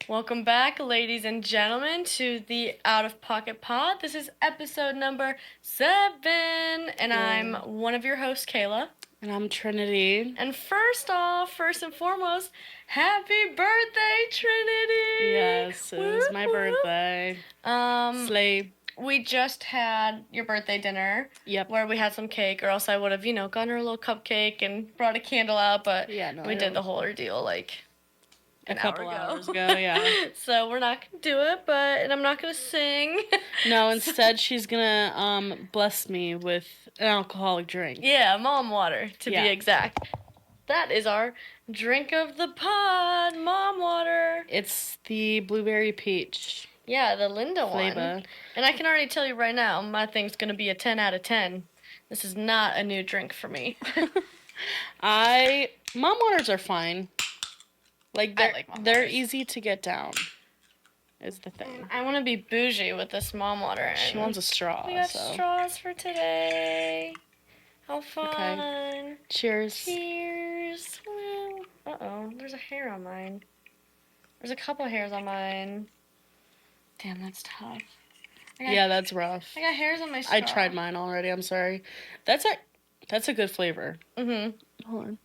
Welcome back, ladies and gentlemen, to the Out of Pocket Pod. This is episode number 7, and I'm one of your hosts, Kayla. And I'm Trinity. And first and foremost, happy birthday, Trinity! Yes, it was my birthday. Slay. We just had your birthday dinner. Yep. Where we had some cake, or else I would have, gotten her a little cupcake and brought a candle out, but we did the whole ordeal, a couple hours ago, yeah. So we're not gonna do it, and I'm not gonna sing. No, instead she's gonna bless me with an alcoholic drink. Yeah, mom water to be exact. That is our drink of the pod, mom water. It's the blueberry peach. Yeah, the Linda one. And I can already tell you right now, my thing's gonna be a 10 out of 10. This is not a new drink for me. Mom waters are fine. They're easy to get down, is the thing. I want to be bougie with this mom water. And she wants a straw. We got straws for today. How fun. Okay. Cheers. Cheers. Uh-oh, there's a hair on mine. There's a couple hairs on mine. Damn, that's tough. That's rough. I got hairs on my straw. I tried mine already, I'm sorry. That's a good flavor. Mm-hmm. Hold on.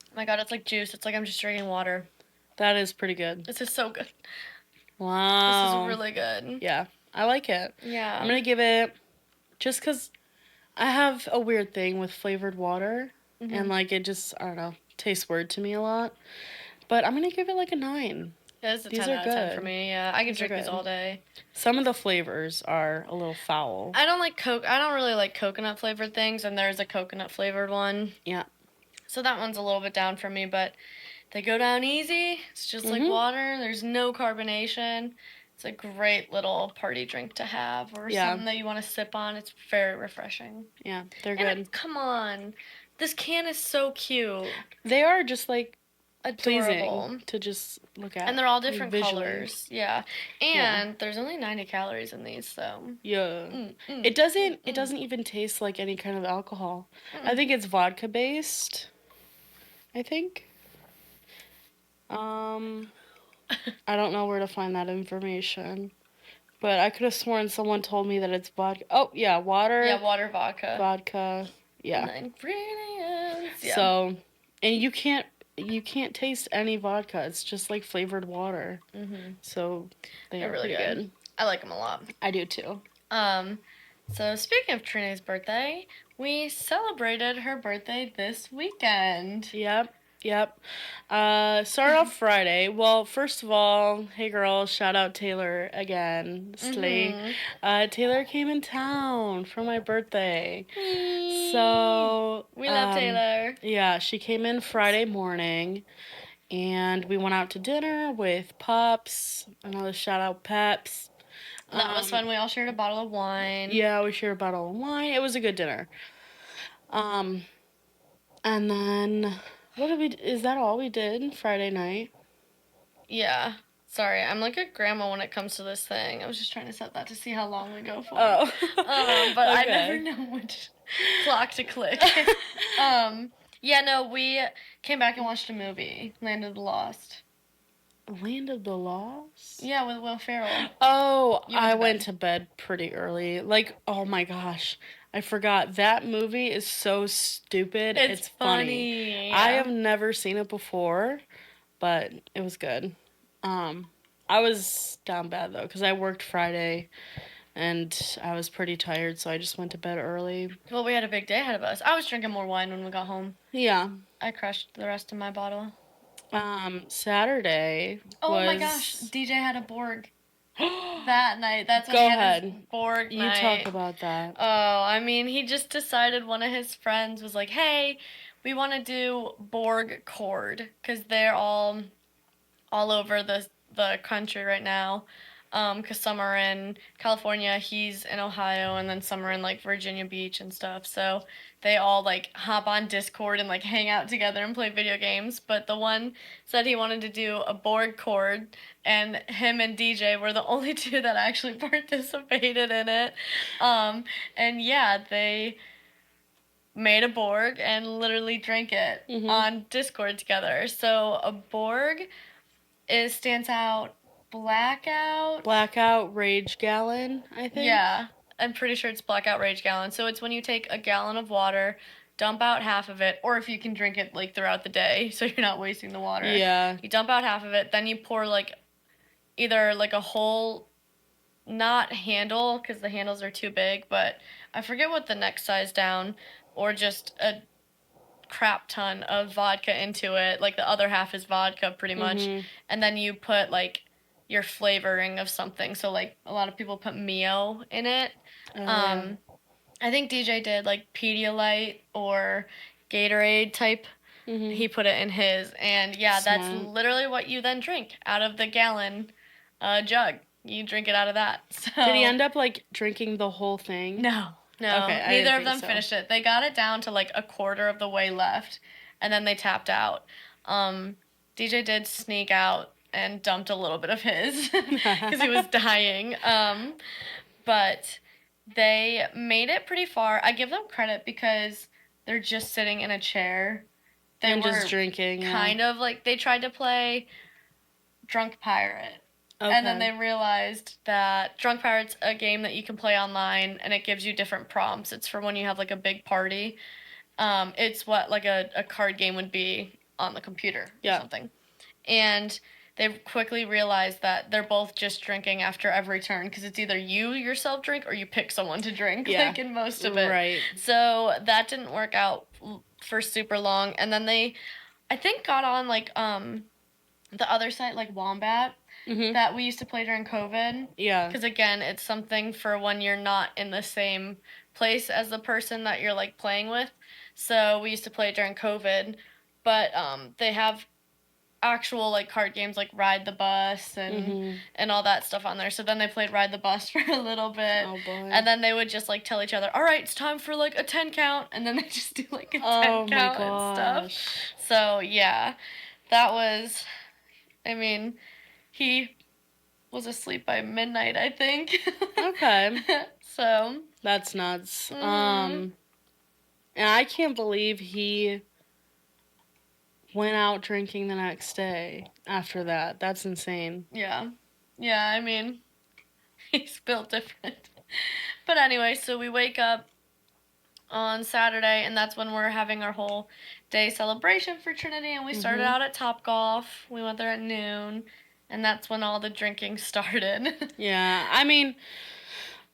Oh my god, it's like juice. It's like I'm just drinking water. That is pretty good. This is so good. Wow. This is really good. Yeah, I like it. Yeah. I'm going to give it, just because I have a weird thing with flavored water, and it just, I don't know, tastes weird to me a lot. But I'm going to give it a 9. Yeah, this is a 10 out of 10 for me. Yeah, I can drink these all day. Some of the flavors are a little foul. I don't really like coconut flavored things, and there's a coconut flavored one. Yeah. So that one's a little bit down for me, but they go down easy. It's just like water. There's no carbonation. It's a great little party drink to have, or something that you want to sip on. It's very refreshing. Yeah, they're good. Come on. This can is so cute. They are just adorable pleasing to just look at. And they're all different colors. Yeah. And there's only 90 calories in these, so. Yeah. It doesn't even taste like any kind of alcohol. I think it's vodka based. I think. I don't know where to find that information. But I could have sworn someone told me that it's vodka. Oh, yeah, water. Yeah, water, vodka. Vodka. Yeah. Ingredients. Yeah. So, and you can't taste any vodka. It's just flavored water. So they're really good. I like them a lot. I do too. So speaking of Trinity's birthday, we celebrated her birthday this weekend. Yep. Start off Friday. Well, first of all, hey girl, shout out Taylor again. Slay. Taylor came in town for my birthday. So we love Taylor. Yeah, she came in Friday morning, and we went out to dinner with Pops. Another shout out Peps. That was fun. We all shared a bottle of wine. Yeah, we shared a bottle of wine. It was a good dinner. And then is that all we did Friday night? Yeah. Sorry, I'm like a grandma when it comes to this thing. I was just trying to set that to see how long we go for. Oh. But I never know which clock to click. Yeah, no, we came back and watched a movie, Land of the Lost. Land of the Lost? Yeah, with Will Ferrell. Oh, I went to bed pretty early. Oh my gosh. I forgot. That movie is so stupid. It's funny. Yeah. I have never seen it before, but it was good. I was down bad, though, because I worked Friday, and I was pretty tired, so I just went to bed early. Well, we had a big day ahead of us. I was drinking more wine when we got home. Yeah. I crushed the rest of my bottle. Saturday was... my gosh, DJ had a Borg. That night. That's when he had his Borg night. You talk about that. Oh, I mean, he just decided one of his friends was like, hey, we want to do Borg chord, because they're all over the country right now. Because some are in California, he's in Ohio, and then some are in, Virginia Beach and stuff. So they all, hop on Discord and, hang out together and play video games. But the one said he wanted to do a Borg chord, and him and DJ were the only two that actually participated in it. And, yeah, they made a Borg and literally drank it on Discord together. So a Borg stands out blackout. Blackout Rage Gallon, I think. Yeah, I'm pretty sure it's blackout rage gallon. So it's when you take a gallon of water, dump out half of it, or if you can drink it like throughout the day, so you're not wasting the water. Yeah. You dump out half of it, then you pour like either like a whole, not handle because the handles are too big, but I forget what the next size down, or just a crap ton of vodka into it. Like the other half is vodka pretty much. And then you put like your flavoring of something. So like a lot of people put Mio in it. Yeah. I think DJ did like Pedialyte or Gatorade type. He put it in his, and yeah, that's literally what you then drink out of the gallon jug. You drink it out of that. So did he end up like drinking the whole thing? No. Okay, neither of them finished it. They got it down to like a quarter of the way left, and then they tapped out. DJ did sneak out and dumped a little bit of his because he was dying. But they made it pretty far. I give them credit because they're just sitting in a chair. They and were just drinking. Kind of like they tried to play Drunk Pirate. Okay. And then they realized that Drunk Pirate's a game that you can play online, and it gives you different prompts. It's for when you have like a big party. It's what like a card game would be on the computer or something. And they quickly realized that they're both just drinking after every turn because it's either you yourself drink or you pick someone to drink, like in most of it. Right. So that didn't work out for super long. And then they, I think, got on like the other site, like Wombat. That we used to play during COVID. Yeah. Because, again, it's something for when you're not in the same place as the person that you're, like, playing with. So we used to play during COVID. But they have actual, like, card games like Ride the Bus and all that stuff on there. So then they played Ride the Bus for a little bit. Oh, boy. And then they would just, like, tell each other, all right, it's time for, like, a 10 count. And then they just do, like, a 10 count and stuff. So, yeah. That was, I mean... He was asleep by midnight, I think. Okay. So. That's nuts. And I can't believe he went out drinking the next day after that. That's insane. Yeah. Yeah, I mean, he's built different. But anyway, so we wake up on Saturday, and that's when we're having our whole day celebration for Trinity, and we started out at Topgolf. We went there at noon. And that's when all the drinking started. Yeah, I mean,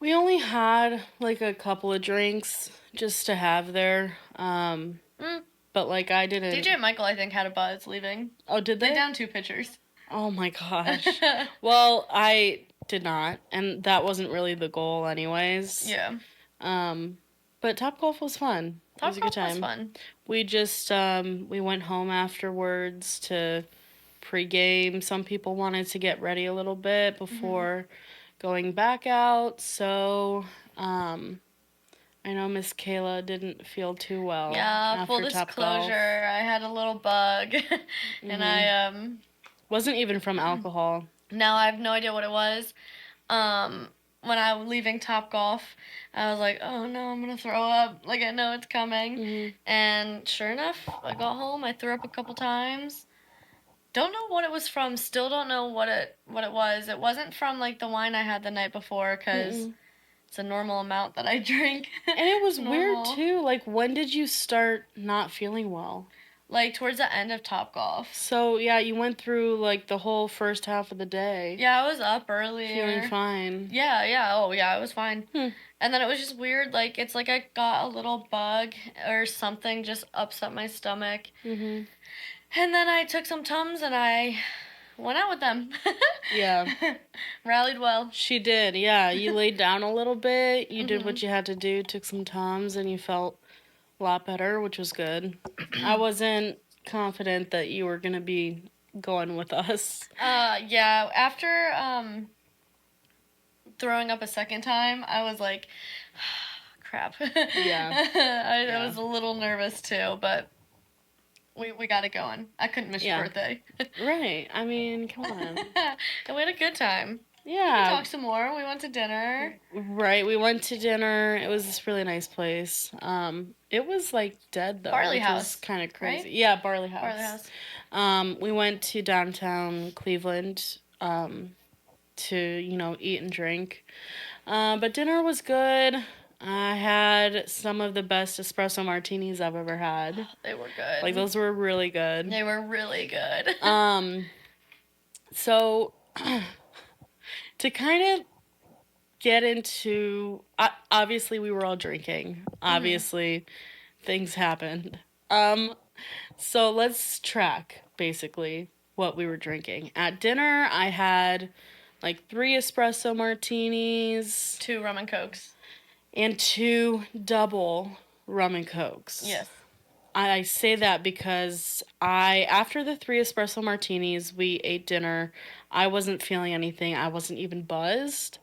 we only had, like, a couple of drinks just to have there. But, like, I didn't... DJ and Michael, I think, had a buzz leaving. Oh, did they? They downed 2 pitchers. Oh, my gosh. Well, I did not. And that wasn't really the goal anyways. Yeah. But Topgolf was fun. It was a good time. Was fun. We just, we went home afterwards to... Pre-game. Some people wanted to get ready a little bit before going back out, so I know Miss Kayla didn't feel too well. Yeah, full disclosure, I had a little bug, and I wasn't even from alcohol. No, I have no idea what it was. When I was leaving Topgolf, I was like, oh no, I'm gonna throw up. Like, I know it's coming. And sure enough, I got home, I threw up a couple times. Don't know what it was from. Still don't know what it was. It wasn't from, like, the wine I had the night before, because it's a normal amount that I drink. And it was weird, too. Like, when did you start not feeling well? Like, towards the end of Topgolf. So, yeah, you went through, like, the whole first half of the day. Yeah, I was up earlier. Feeling fine. Yeah. Oh, yeah, I was fine. And then it was just weird. Like, it's like I got a little bug or something just upset my stomach. And then I took some Tums and I went out with them. Yeah. Rallied well. She did, yeah. You laid down a little bit. You did what you had to do, took some Tums, and you felt a lot better, which was good. I wasn't confident that you were going to be going with us. Yeah. After throwing up a second time, I was like, crap. Yeah. I was a little nervous, too, but... We got it going. I couldn't miss your birthday. Right. I mean, come on. And we had a good time. Yeah. We can talk some more. We went to dinner. Right, we went to dinner. It was this really nice place. It was like dead though, Barley which House, was kind of crazy. right? Yeah, Barley House. Barley House. We went to downtown Cleveland to, eat and drink. But dinner was good. I had some of the best espresso martinis I've ever had. They were good. Like, those were really good. They were really good. So to kind of get into, obviously we were all drinking. Obviously things happened. So let's track basically what we were drinking. At dinner, I had like 3 espresso martinis, 2 rum and cokes, and 2 double rum and cokes. Yes. I say that because after the 3 espresso martinis, we ate dinner. I wasn't feeling anything. I wasn't even buzzed.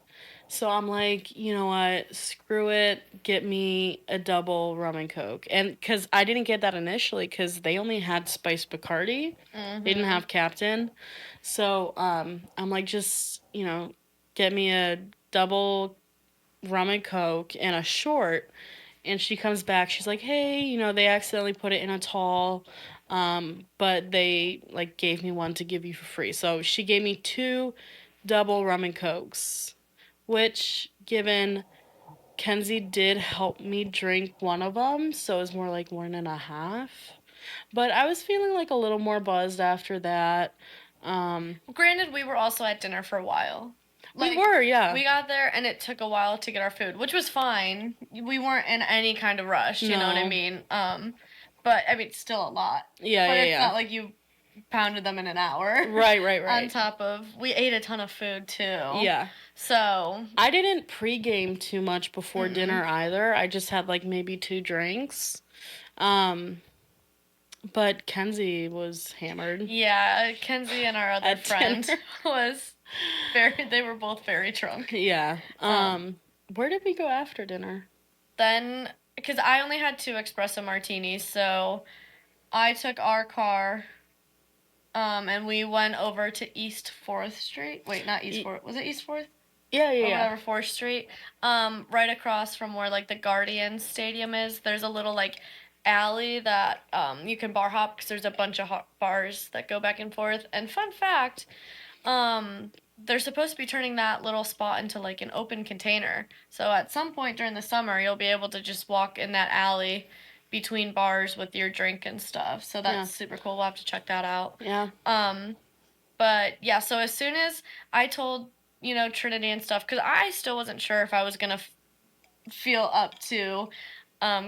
So I'm like, you know what? Screw it. Get me a double rum and coke. And because I didn't get that initially because they only had spiced Bacardi. They didn't have Captain. So I'm like, just, get me a double rum and coke and a short. And she comes back. She's like, hey, they accidentally put it in a tall. But they like gave me one to give you for free. So she gave me 2 double rum and cokes. Which, given Kenzie did help me drink one of them, so it was more like 1.5. But I was feeling like a little more buzzed after that. Granted, we were also at dinner for a while. We were, yeah. We got there and it took a while to get our food, which was fine. We weren't in any kind of rush, you know what I mean? But I mean, still a lot. Yeah, but yeah, it's not like you pounded them in an hour. Right. On top of, we ate a ton of food too. Yeah. So. I didn't pregame too much before dinner either. I just had like maybe 2 drinks. But Kenzie was hammered. Yeah, Kenzie and our other friend was they were both very drunk. Yeah. Where did we go after dinner? Then, because I only had 2 espresso martinis, so I took our car, and we went over to East 4th Street. Wait, not East 4th. Was it East 4th? Yeah. Or whatever, 4th Street. Right across from where, like, the Guardians Stadium is, there's a little, like, alley that you can bar hop because there's a bunch of bars that go back and forth. And fun fact, they're supposed to be turning that little spot into like an open container. So at some point during the summer, you'll be able to just walk in that alley between bars with your drink and stuff. So that's super cool. We'll have to check that out. Yeah. But yeah, so as soon as I told, Trinity and stuff, because I still wasn't sure if I was going to feel up to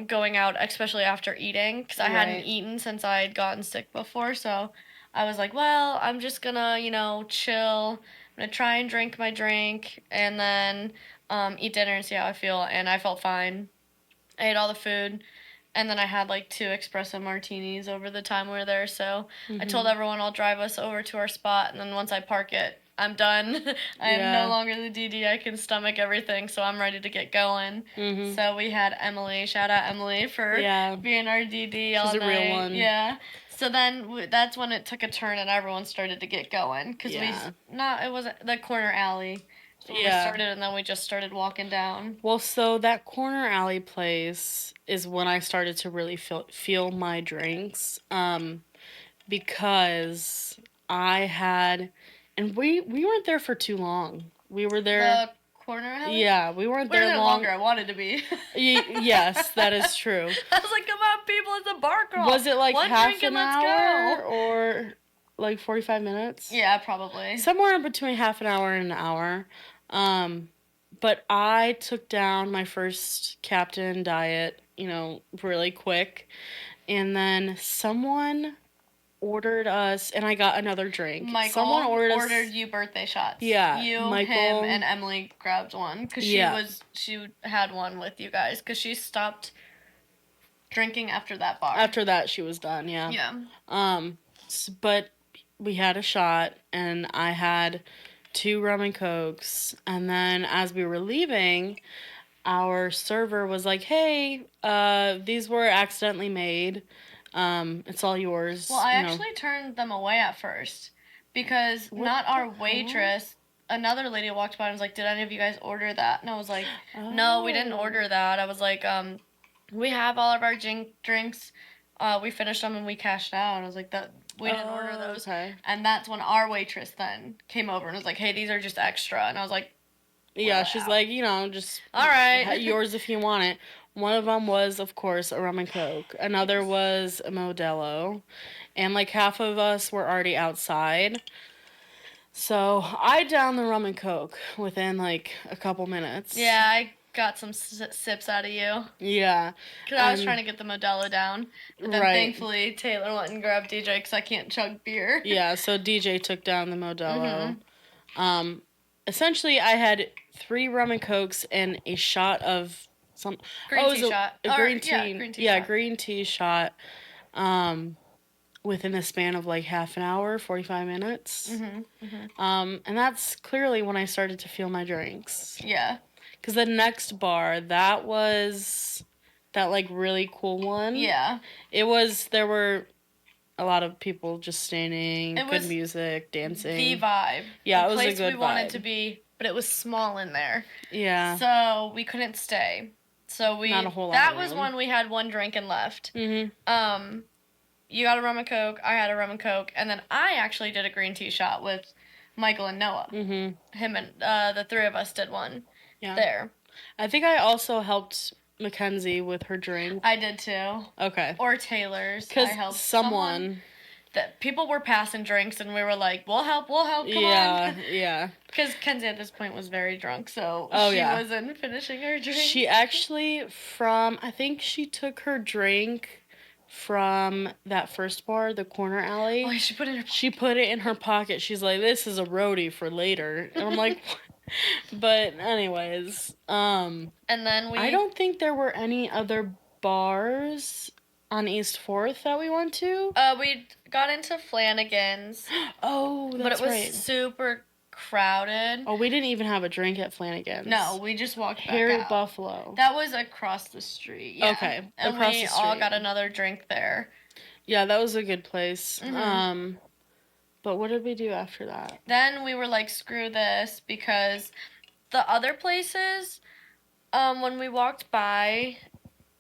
going out, especially after eating, because I hadn't eaten since I had gotten sick before. So I was like, well, I'm just gonna, chill. I'm gonna try and drink my drink and then eat dinner and see how I feel. And I felt fine. I ate all the food. And then I had like 2 espresso martinis over the time we were there. So I told everyone I'll drive us over to our spot. And then once I park it, I'm done. I am no longer the DD. I can stomach everything. So I'm ready to get going. So we had Emily. Shout out Emily for being our DD all night. She's a real one. Yeah. So then that's when it took a turn and everyone started to get going. Because it wasn't the corner alley. So we started and then we just started walking down. Well, so that corner alley place is when I started to really feel my drinks. Because I had, and we weren't there for too long. We were there. The corner alley? Yeah, we weren't there long. Longer. I wanted to be. Yes, that is true. I was like, come on, people, it's a bar crawl. Was it like half an hour or like 45 minutes? Yeah, probably. Somewhere in between half an hour and an hour. But I took down my first Captain diet, really quick. And then someone ordered us, and I got another drink. Michael someone ordered you birthday shots. Yeah. You, Michael, him, and Emily grabbed one. Because she had one with you guys. Because she stopped drinking after that bar. After that, she was done, yeah. Yeah. But we had a shot, and I had 2 rum and cokes, and then as we were leaving, our server was like, hey, these were accidentally made. It's all yours. Well, I actually turned them away at first because not our waitress another lady walked by and was like, "Did any of you guys order that?" And I was like, "No, we didn't order that." I was like, "We have all of our drinks. We finished them and we cashed out." And I was like, "That we didn't order those." Okay. And that's when our waitress then came over and was like, "Hey, these are just extra." And I was like, yeah, she's like, just all right, yours if you want it. One of them was, of course, a rum and coke. Another was a Modelo, and like half of us were already outside. So I downed the rum and coke within like a couple minutes. Yeah, I got some sips out of you. Yeah. Because I was trying to get the Modelo down. But then thankfully Taylor went and grabbed DJ because I can't chug beer. Yeah, so DJ took down the Modelo. Essentially, I had 3 rum and cokes and a shot of some... Green tea shot. A green tea. Yeah, green tea shot. Shot. Green tea shot. Within a span of like half an hour, 45 minutes. And that's clearly when I started to feel my drinks. Yeah. Because the next bar, that was that like really cool one. Yeah. There were a lot of people just standing, good music, dancing. The vibe. Yeah, it was a good vibe. The place we wanted to be, but it was small in there. Yeah. So we couldn't stay. So Not a whole lot that of was room. when we had one drink and left. Mm-hmm. You got a rum and coke, I had a rum and coke, and then I actually did a green tea shot with Michael and Noah. Mm-hmm. Him and the 3 of us did one. Yeah. There. I think I also helped Mackenzie with her drink. I did too. Okay. Or Taylor's. Because someone that people were passing drinks and we were like, we'll help, come on. Yeah. Because Kenzie at this point was very drunk, so she wasn't finishing her drink. She actually, I think she took her drink from that first bar, the corner alley. Oh, she put it in her pocket. She put it in her pocket. She's like, this is a roadie for later. And I'm like, but anyways, and then I don't think there were any other bars on East 4th that we went to. We got into Flanagan's. Oh, that's right. But it was super crowded. Oh, we didn't even have a drink at Flanagan's. No, we just walked back Harry out. Buffalo. That was across the street. Yeah. Okay, and across we the street. all got another drink there. Yeah, that was a good place. Mm-hmm. But what did we do after that? Then we were like, screw this, because the other places, when we walked by,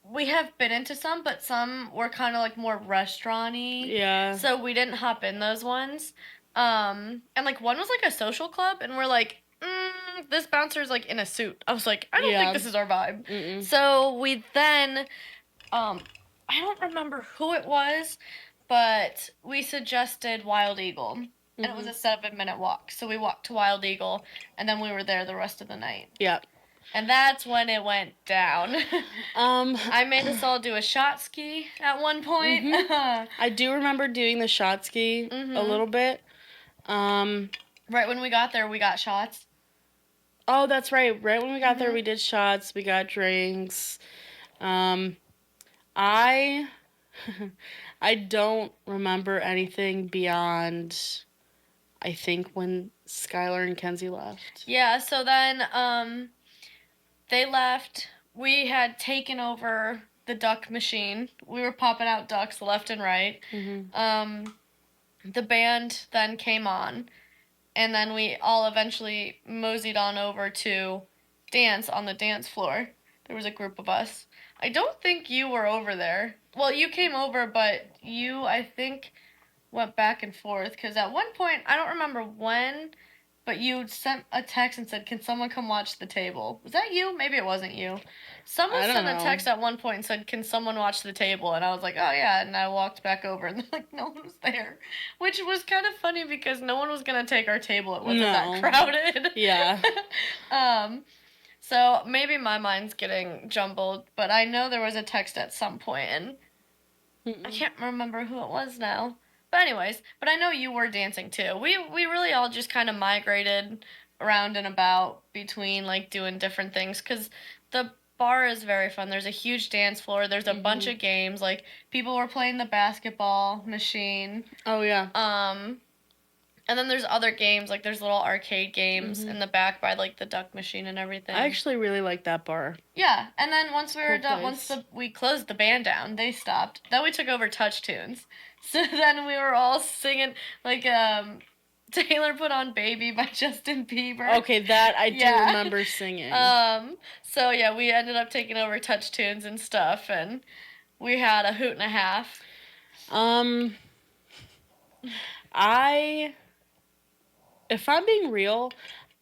we have been into some, but some were kind of like more restaurant-y. Yeah. So we didn't hop in those ones. And like one was like a social club, and we're like, this bouncer's like in a suit. I was like, I don't think this is our vibe. Mm-mm. So we then, I don't remember who it was, but we suggested Wild Eagle. Mm-hmm. And it was a 7-minute walk. So we walked to Wild Eagle, and then we were there the rest of the night. Yep. And that's when it went down. I made us all do a shot ski at one point. Mm-hmm. I do remember doing the shot ski a little bit. Right when we got there, we got shots. Oh, that's right. Right when we got there, we did shots. We got drinks. I don't remember anything beyond, I think, when Skylar and Kenzie left. Yeah, so then they left. We had taken over the duck machine. We were popping out ducks left and right. Mm-hmm. The band then came on, and then we all eventually moseyed on over to dance on the dance floor. There was a group of us. I don't think you were over there. Well, you came over, but you, I think, went back and forth, because at one point, I don't remember when, but you sent a text and said, can someone come watch the table? Was that you? Maybe it wasn't you. Someone sent a text at one point and said, can someone watch the table? And I was like, oh yeah, and I walked back over, and like, no one was there. Which was kind of funny, because no one was going to take our table. It wasn't that crowded. Yeah. So maybe my mind's getting jumbled, but I know there was a text at some point, and I can't remember who it was now. But anyways, but I know you were dancing too. We really all just kind of migrated around and about between like doing different things, because the bar is very fun. There's a huge dance floor. There's a bunch of games. Like people were playing the basketball machine. Oh yeah. And then there's other games, like there's little arcade games in the back by like the duck machine and everything. I actually really like that bar. Yeah, and then once we were done, we closed the band down, they stopped. Then we took over Touch Tunes. So then we were all singing, like, Taylor put on Baby by Justin Bieber. Okay, that I do remember singing. So yeah, we ended up taking over Touch Tunes and stuff, and we had a hoot and a half. If I'm being real,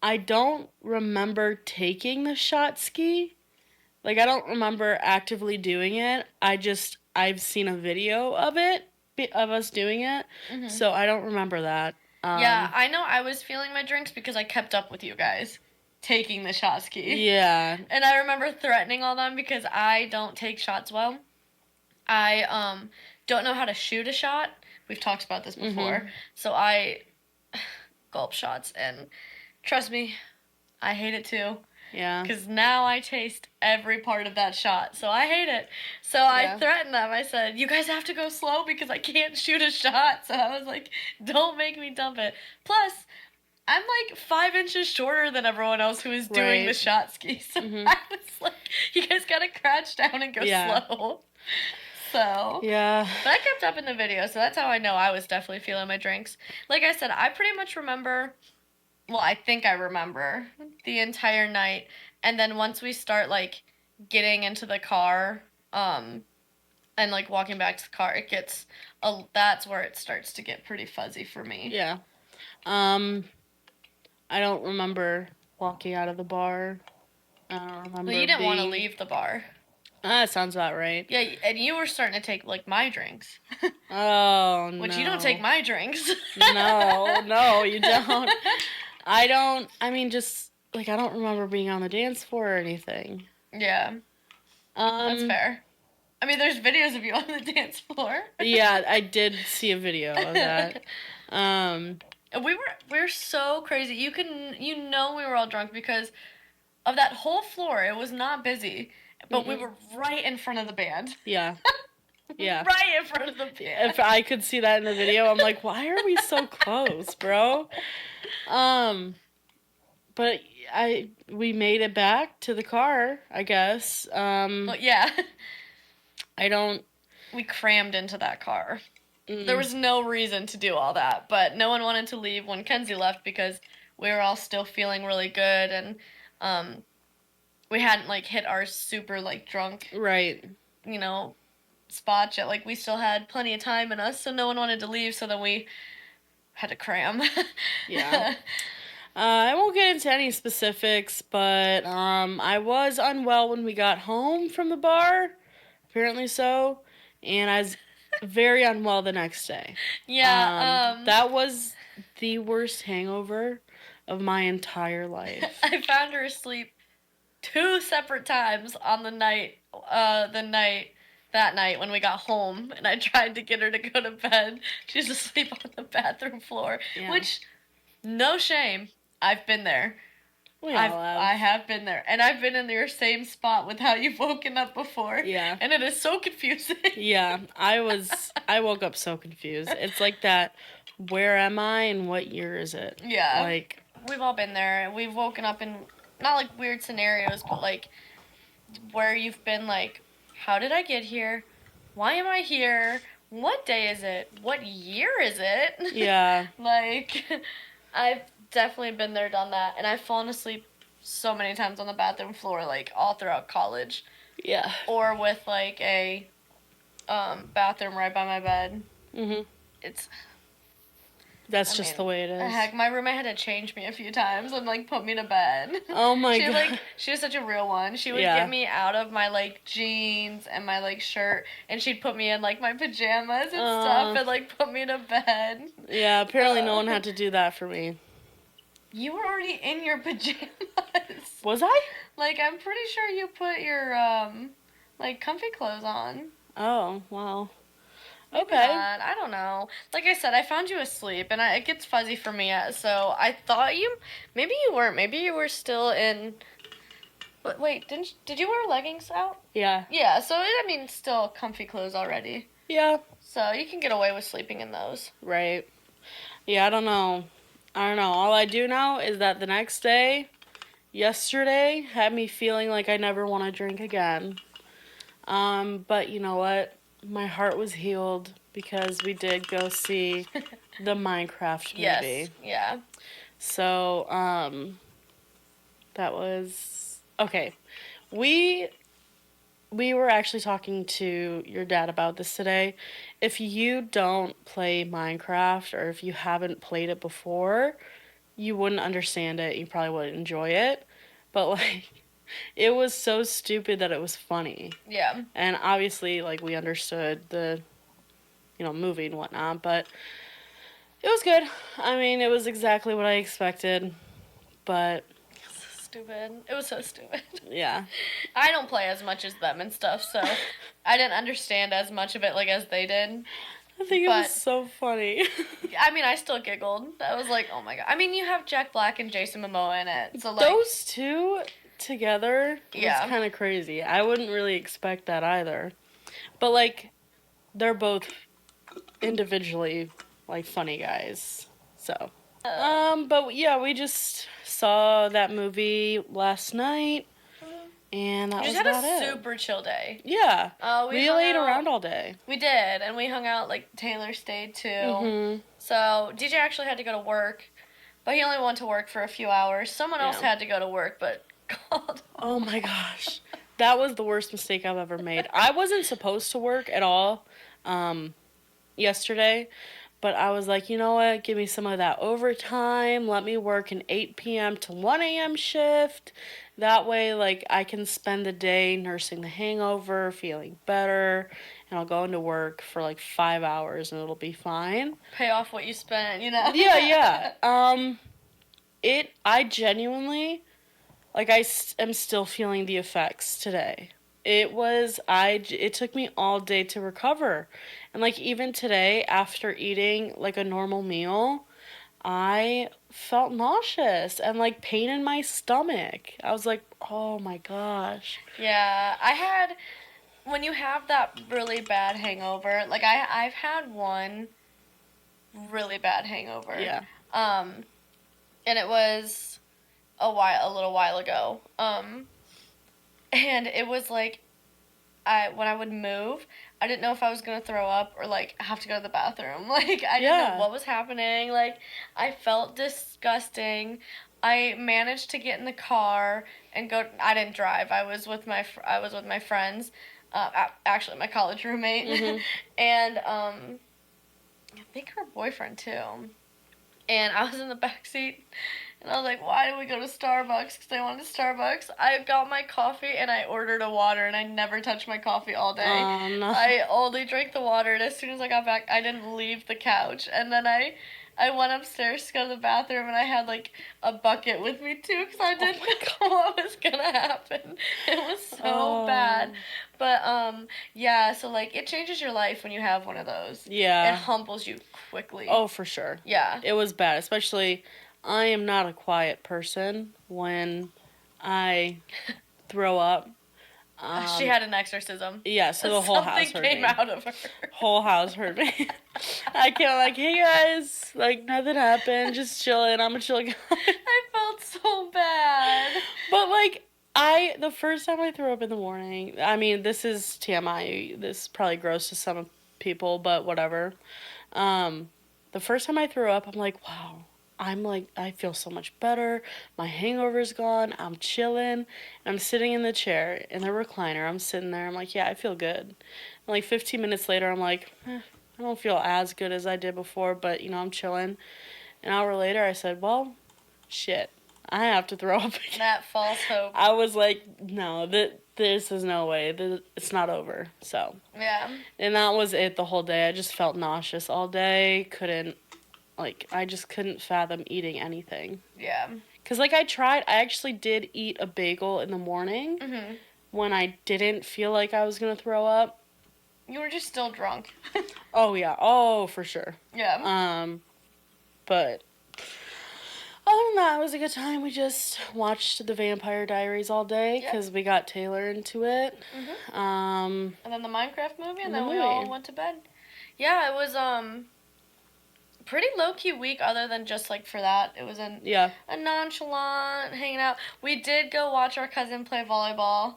I don't remember taking the shot ski. Like, I don't remember actively doing it. I've seen a video of it, of us doing it, so I don't remember that. Yeah, I know I was feeling my drinks because I kept up with you guys taking the shot ski. Yeah. And I remember threatening all them because I don't take shots well. I don't know how to shoot a shot. We've talked about this before. So I gulp shots, and trust me, I hate it too. Yeah. Because now I taste every part of that shot. So I hate it. So I threatened them. I said, you guys have to go slow because I can't shoot a shot. So I was like, don't make me dump it. Plus, I'm like 5 inches shorter than everyone else who is doing the shot ski. So I was like, you guys gotta crouch down and go slow. So, yeah. But I kept up in the video, so that's how I know I was definitely feeling my drinks. Like I said, I pretty much remember, well, I think I remember the entire night. And then once we start, like, getting into the car, and, like, walking back to the car, it gets, that's where it starts to get pretty fuzzy for me. Yeah. I don't remember walking out of the bar. I don't remember. Well, you didn't want to leave the bar. That sounds about right. Yeah, and you were starting to take, like, my drinks. Oh, no. Which you don't take my drinks. No, you don't. I don't remember being on the dance floor or anything. Yeah. That's fair. I mean, there's videos of you on the dance floor. Yeah, I did see a video of that. We're so crazy. We were all drunk because of that whole floor. It was not busy, but we were right in front of the band. Yeah. Yeah. Right in front of the band. If I could see that in the video, I'm like, why are we so close, bro? But we made it back to the car, I guess. Well, yeah. We crammed into that car. There was no reason to do all that, but no one wanted to leave when Kenzie left because we were all still feeling really good, and we hadn't, like, hit our super, like, drunk, spot yet. Like, we still had plenty of time in us, so no one wanted to leave, so then we had to cram. Yeah. I won't get into any specifics, but I was unwell when we got home from the bar, apparently so, and I was very unwell the next day. Yeah. That was the worst hangover of my entire life. I found her asleep 2 separate times on that night when we got home, and I tried to get her to go to bed. She's asleep on the bathroom floor, which, no shame, I've been there. I have been there, and I've been in your same spot with how you've woken up before. Yeah. And it is so confusing. Yeah, I woke up so confused. It's like that, where am I and what year is it? Yeah. Like, we've all been there. We've woken up in, not like weird scenarios, but like, where you've been like, how did I get here? Why am I here? What day is it? What year is it? Yeah. Like, I've definitely been there, done that, and I've fallen asleep so many times on the bathroom floor, like, all throughout college. Yeah. Or with, like, a bathroom right by my bed. That's just the way it is. Heck, my roommate had to change me a few times and, like, put me to bed. Oh my god. Like, she was such a real one. She would get me out of my, like, jeans and my, like, shirt, and she'd put me in, like, my pajamas and stuff and, like, put me to bed. Yeah, apparently no one had to do that for me. You were already in your pajamas. Was I? Like, I'm pretty sure you put your, like, comfy clothes on. Oh, well. Okay. Not. I don't know. Like I said, I found you asleep, and it gets fuzzy for me, so I thought maybe you weren't. Maybe you were still in, but wait, did you wear leggings out? Yeah. Yeah, so, I mean, still comfy clothes already. Yeah. So, you can get away with sleeping in those. Right. Yeah, I don't know. All I do know is that the next day, yesterday, had me feeling like I never want to drink again. But you know what? my heart was healed because we did go see the Minecraft movie. Yes, yeah. So, that was okay. We were actually talking to your dad about this today. If you don't play Minecraft or if you haven't played it before, you wouldn't understand it. You probably wouldn't enjoy it. But like it was so stupid that it was funny. Yeah. And obviously like we understood the movie and whatnot, but it was good. I mean, it was exactly what I expected. But stupid. It was so stupid. Yeah. I don't play as much as them and stuff, so I didn't understand as much of it like as they did. I think it was so funny. I mean, I still giggled. I was like, oh my god. I mean, you have Jack Black and Jason Momoa in it, so like those two together was kind of crazy. I wouldn't really expect that either. But like they're both individually like funny guys. So but yeah, we just saw that movie last night. And that was about it. We just had a super chill day. Yeah. We laid around all day. We did, and we hung out, like, Taylor stayed too. Mm-hmm. So, DJ actually had to go to work, but he only went to work for a few hours. Someone else had to go to work, but called. Oh my gosh. That was the worst mistake I've ever made. I wasn't supposed to work at all yesterday, but I was like, you know what? Give me some of that overtime. Let me work an 8 p.m. to 1 a.m. shift. That way, like, I can spend the day nursing the hangover, feeling better, and I'll go into work for, like, 5 hours, and it'll be fine. Pay off what you spent, you know? Yeah. I genuinely, like, I am still feeling the effects today. It took me all day to recover. And, like, even today, after eating, like, a normal meal, I felt nauseous and like pain in my stomach. I was like, oh my gosh. Yeah, when you have that really bad hangover, like I've had one really bad hangover. Yeah. And it was a little while ago. And it was like when I would move, I didn't know if I was going to throw up or, like, have to go to the bathroom. Like, I didn't know what was happening. Like, I felt disgusting. I managed to get in the car and go. I didn't drive. I was with my friends. Actually, my college roommate. Mm-hmm. And, I think her boyfriend, too. And I was in the backseat. And I was like, why did we go to Starbucks? Because I wanted Starbucks. I got my coffee and I ordered a water and I never touched my coffee all day. No. I only drank the water and as soon as I got back, I didn't leave the couch. And then I went upstairs to go to the bathroom and I had like a bucket with me too because I didn't know what was going to happen. It was so bad. But, yeah, so like it changes your life when you have one of those. Yeah. It humbles you quickly. Oh, for sure. Yeah. It was bad, especially I am not a quiet person when I throw up. She had an exorcism. Yeah, so the whole house heard me. Something came out of her. Whole house heard me. I can't like, hey guys, like nothing happened, just chilling. I'm a chill guy. I felt so bad. But like, the first time I threw up in the morning, I mean, this is TMI. This is probably gross to some people, but whatever. The first time I threw up, I'm like, wow. I feel so much better. My hangover's gone. I'm chilling. And I'm sitting in the chair, in the recliner. I'm sitting there. I'm like, yeah, I feel good. And like 15 minutes later, I'm like, I don't feel as good as I did before, but, I'm chilling. An hour later, I said, well, shit. I have to throw up again. That false hope. I was like, no, this is no way. It's not over. So. Yeah. And that was it the whole day. I just felt nauseous all day. I just couldn't fathom eating anything. Yeah. Because, I actually did eat a bagel in the morning when I didn't feel like I was going to throw up. You were just still drunk. Oh, yeah. Oh, for sure. Yeah. But other than that, it was a good time. We just watched The Vampire Diaries all day because we got Taylor into it. Mm-hmm. And then the Minecraft movie, and then we all went to bed. Yeah, it was, pretty low-key week other than just like for that. It was a nonchalant hanging out. We did go watch our cousin play volleyball.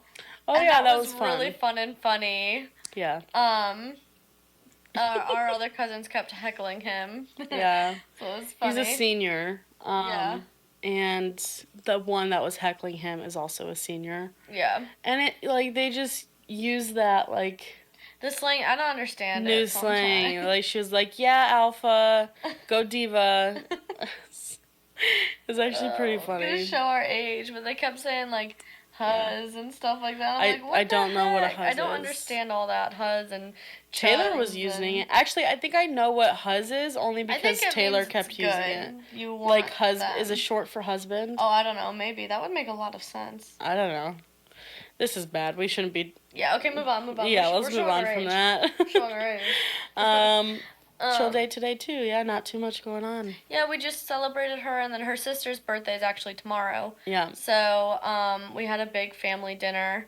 Oh, yeah, that was fun. Really fun and funny. Yeah. Our other cousins kept heckling him. Yeah. So it was funny. He's a senior. Yeah. And the one that was heckling him is also a senior. Yeah. And it, like, they just use that, like... The slang, I don't understand new it sometimes. slang. Like, she was like, yeah, Alpha, go Diva. It's actually pretty funny. Gonna show our age, but they kept saying, like, huzz and stuff like that. I'm like, what I the don't know what a heck? huzz I don't is. understand all that huzz and Taylor was using it. Actually, I think I know what huzz is, only because Taylor kept using it. You want like, huzz them. is it short for husband? Oh, I don't know. Maybe. That would make a lot of sense. I don't know. This is bad. We shouldn't be... Yeah, okay, move on. Yeah, let's move on from that. Showing our age. Chill day today, too. Yeah, not too much going on. Yeah, we just celebrated her, and then her sister's birthday is actually tomorrow. Yeah. So, we had a big family dinner.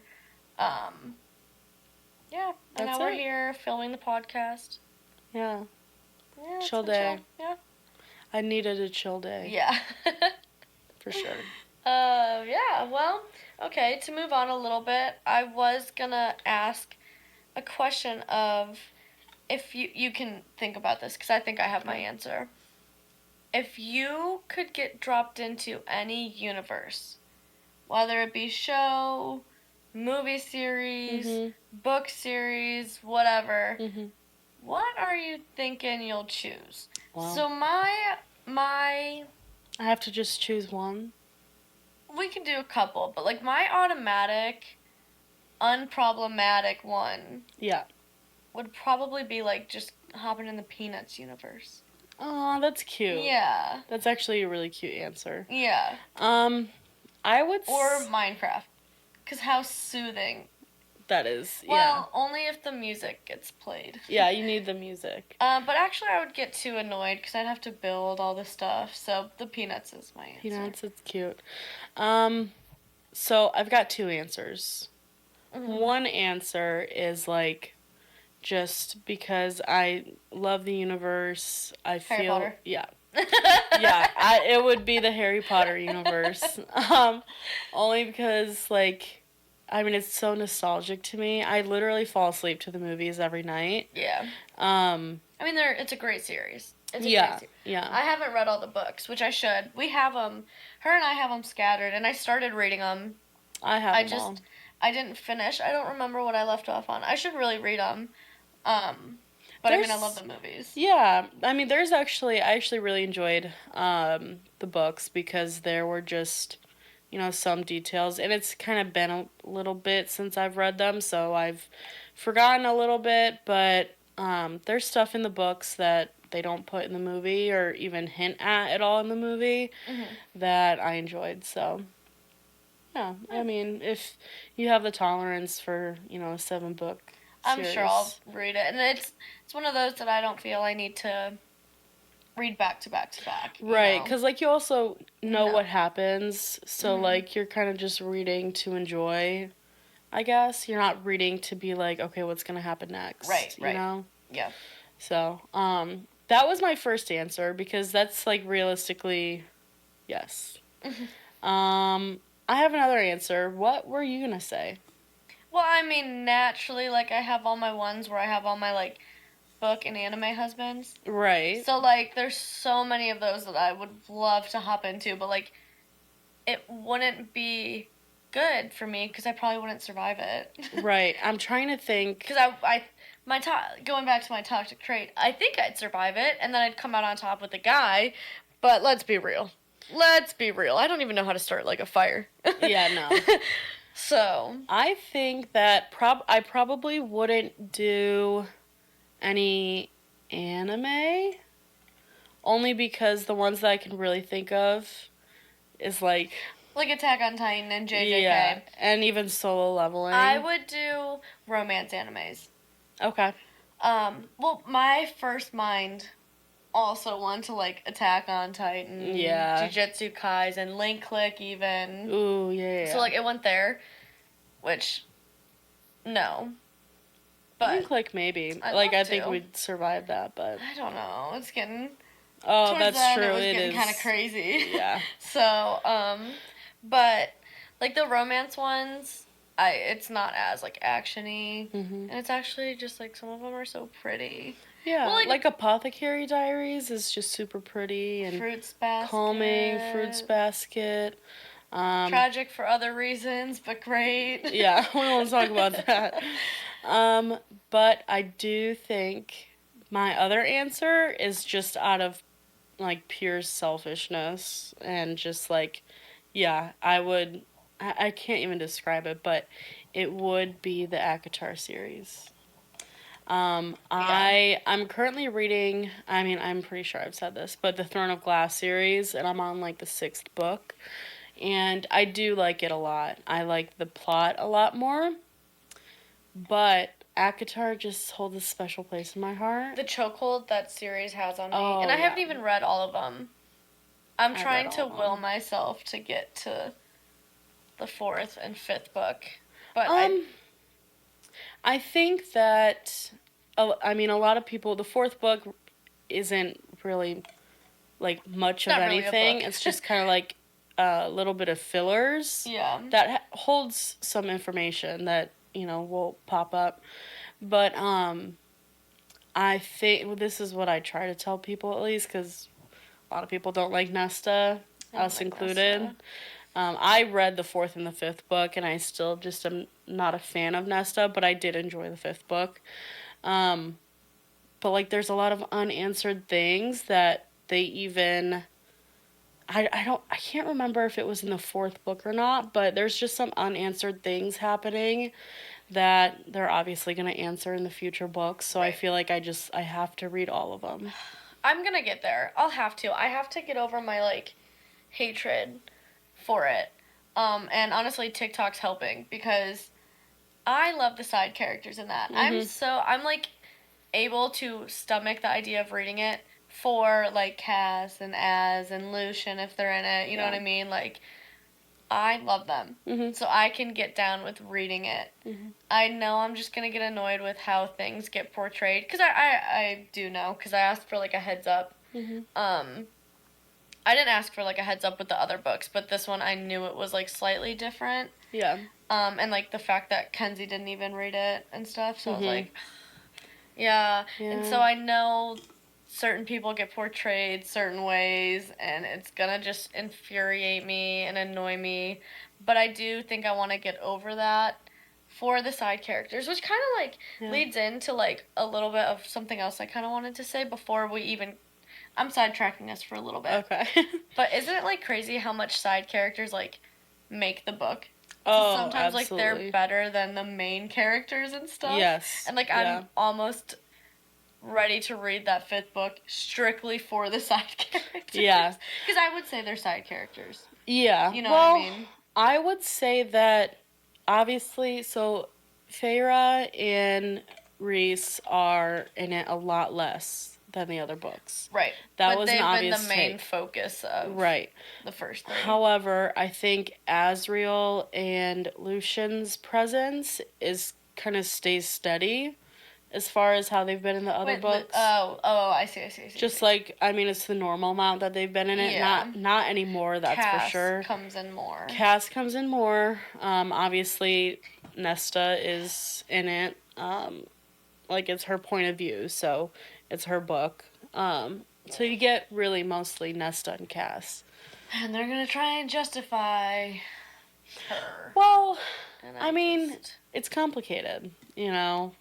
Yeah, and now we're here filming the podcast. Yeah. Yeah, chill day. Yeah. I needed a chill day. Yeah. For sure. Yeah, well, okay, to move on a little bit, I was gonna ask a question of, if you can think about this, because I think I have my answer. If you could get dropped into any universe, whether it be show, movie series, book series, whatever, what are you thinking you'll choose? Wow. So my I have to just choose one? We can do a couple, but like my automatic, unproblematic one. Yeah. Would probably be like just hopping in the Peanuts universe. Oh, that's cute. Yeah. That's actually a really cute answer. Yeah. I would... Or Minecraft. Because how soothing. That is, Well, only if the music gets played. Yeah, you need the music. But actually I would get too annoyed because I'd have to build all the stuff. So the Peanuts is my answer. Peanuts, it's cute. So I've got two answers. One answer is like... just because I love the universe, I feel... Harry Potter. Yeah. It would be the Harry Potter universe. Only because, like, I mean, it's so nostalgic to me. I literally fall asleep to the movies every night. Yeah. I mean, it's a great series. It's a great series. Yeah. I haven't read all the books, which I should. We have them. Her and I have them scattered, and I started reading them. I have them all. I didn't finish. I don't remember what I left off on. I should really read them. But I mean, I love the movies. Yeah, I mean, I actually really enjoyed the books because there were just, some details, and it's kind of been a little bit since I've read them, so I've forgotten a little bit, but there's stuff in the books that they don't put in the movie or even hint at all in the movie that I enjoyed, so... Yeah, I mean, if you have the tolerance for, a 7-book series. I'm sure I'll read it. And it's one of those that I don't feel I need to read back to back to back. Right, because, you also know what happens, so, you're kind of just reading to enjoy, I guess. You're not reading to be like, okay, what's going to happen next? Right. You know? Yeah. So, that was my first answer, because that's, realistically, yes. I have another answer. What were you going to say? Well, I mean, naturally, I have all my ones where I have all my, book and anime husbands. Right. So, there's so many of those that I would love to hop into, but, it wouldn't be good for me because I probably wouldn't survive it. Right. I'm trying to think. Because going back to my toxic trait, I think I'd survive it, and then I'd come out on top with a guy, but let's be real. I don't even know how to start, a fire. Yeah, no. So. I think that I probably wouldn't do any anime. Only because the ones that I can really think of is, Like Attack on Titan and JJK. Yeah, and even Solo Leveling. I would do romance animes. Okay. Well, my first mind... also want to Attack on Titan, Jujutsu Kaisen, Link Click even. Ooh, yeah. So it went there, which no. But Link Click maybe. I think we'd survive that, but I don't know. It's getting that's true. It was getting kind of crazy. Yeah. So, but the romance ones, it's not as like actiony, and it's actually just like some of them are so pretty. Yeah, well, like Apothecary Diaries is just super pretty and Fruits Basket, calming. Fruits Basket. Tragic for other reasons, but great. Yeah, we won't talk about that. But I do think my other answer is just out of like pure selfishness and just like, yeah, I can't even describe it, but it would be the ACOTAR series. I'm currently reading, I mean, I'm pretty sure I've said this, but the Throne of Glass series, and I'm on like the 6th book, and I do like it a lot. I like the plot a lot more, but ACOTAR just holds a special place in my heart. The chokehold that series has on me, and I haven't even read all of them. I'm trying to will myself to get to the 4th and 5th book, but I think that, I mean, a lot of people, the 4th book isn't really like much of anything. Really, it's just kind of like a little bit of fillers. Yeah. That holds some information that, you know, will pop up. But I think, well, this is what I try to tell people at least, because a lot of people don't like Nesta, us included. Nesta. I read the 4th and the 5th book, and I still just am not a fan of Nesta, but I did enjoy the 5th book. But like, there's a lot of unanswered things that they even, I can't remember if it was in the 4th book or not, but there's just some unanswered things happening that they're obviously going to answer in the future books. So right. I feel like I have to read all of them. I'm going to get there. I'll have to. I have to get over my like hatred for it. And honestly, TikTok's helping because I love the side characters in that. I'm like able to stomach the idea of reading it for like Cass and Az and Lucian if they're in it. You know what I mean? Like, I love them. So I can get down with reading it. I know I'm just going to get annoyed with how things get portrayed. Because I do know. Because I asked for like a heads up. I didn't ask for like a heads up with the other books. But this one I knew it was like slightly different. Yeah. And like the fact that Kenzie didn't even read it and stuff. So I was like, yeah. And so I know certain people get portrayed certain ways, and it's gonna just infuriate me and annoy me. But I do think I want to get over that for the side characters, which kind of like leads into like a little bit of something else I kind of wanted to say before we even. I'm sidetracking us for a little bit. Okay. But isn't it like crazy how much side characters like make the book? Oh, sometimes absolutely. Like they're better than the main characters and stuff. Yes. And like I'm almost ready to read that 5th book strictly for the side characters. Yeah. Because I would say they're side characters. Yeah. You know what I mean? I would say that, obviously, so Feyre and Rhys are in it a lot less than the other books. Right. That was an obvious been the main focus of the first 3. However, I think Asriel and Lucian's presence kind of stays steady as far as how they've been in the other books. I see. Just like, I mean, it's the normal amount that they've been in it. Yeah. Not anymore, that's for sure. Cass comes in more. Obviously, Nesta is in it. Like, it's her point of view, so it's her book. So you get really mostly Nesta and Cass. And they're going to try and justify her. Well, I mean, it's complicated, you know.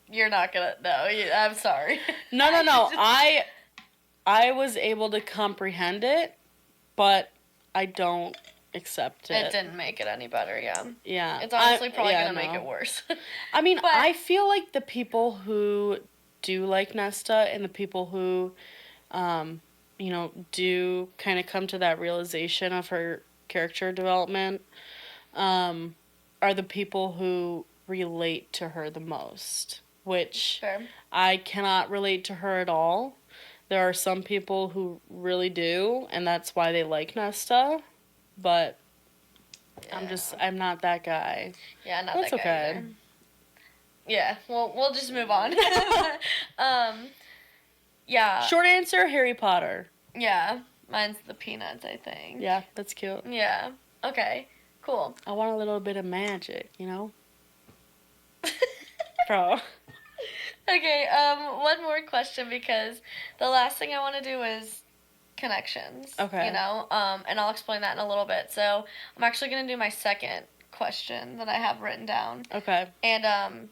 You're not gonna. No, I'm sorry. No. I was able to comprehend it, but I don't accept it. It didn't make it any better, yeah. Yeah. It's honestly probably gonna make it worse. I mean, I feel like the people who do like Nesta and the people who, you know, do kind of come to that realization of her character development, are the people who relate to her the most. Which I cannot relate to her at all. There are some people who really do, and that's why they like Nesta. But I'm not that guy. Yeah, not that guy. That's okay. Either. Yeah, well, we'll just move on. Yeah. Short answer, Harry Potter. Yeah, mine's the Peanuts, I think. Yeah, that's cute. Yeah. Okay. Cool. I want a little bit of magic, you know? Bro. Okay, one more question because the last thing I want to do is connections. Okay. You know, and I'll explain that in a little bit. So I'm actually gonna do my second question that I have written down. Okay. And